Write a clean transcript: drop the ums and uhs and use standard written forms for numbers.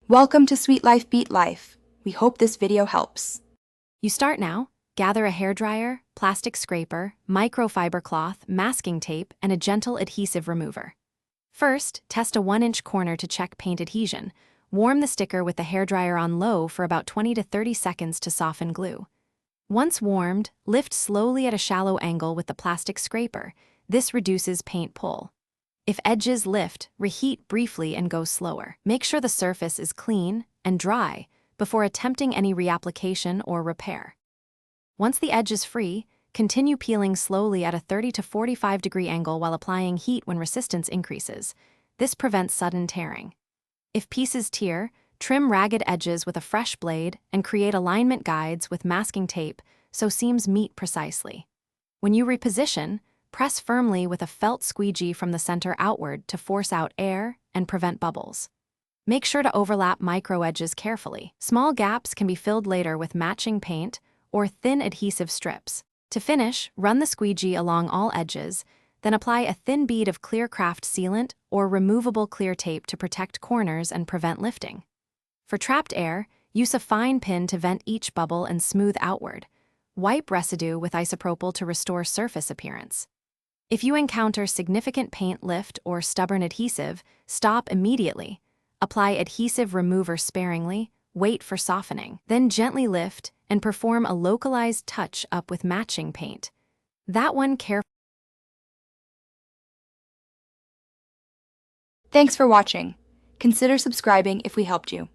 Welcome to Sweet Life Beat Life. We hope this video helps. You start now. Gather a hairdryer, plastic scraper, microfiber cloth, masking tape, and a gentle adhesive remover. First, test a 1-inch corner to check paint adhesion. Warm the sticker with the hairdryer on low for about 20 to 30 seconds to soften glue. Once warmed, lift slowly at a shallow angle with the plastic scraper. This reduces paint pull. If edges lift, reheat briefly and go slower. Make sure the surface is clean and dry before attempting any reapplication or repair. Once the edge is free, continue peeling slowly at a 30 to 45 degree angle while applying heat when resistance increases. This prevents sudden tearing. If pieces tear, trim ragged edges with a fresh blade and create alignment guides with masking tape so seams meet precisely. When you reposition, press firmly with a felt squeegee from the center outward to force out air and prevent bubbles. Make sure to overlap micro edges carefully. Small gaps can be filled later with matching paint or thin adhesive strips. To finish, run the squeegee along all edges, then apply a thin bead of clear craft sealant or removable clear tape to protect corners and prevent lifting. For trapped air, use a fine pin to vent each bubble and smooth outward. Wipe residue with isopropyl to restore surface appearance. If you encounter significant paint lift or stubborn adhesive, stop immediately. Apply adhesive remover sparingly, wait for softening, then gently lift and perform a localized touch-up with matching paint. That one carefully. Thanks for watching. Consider subscribing if we helped you.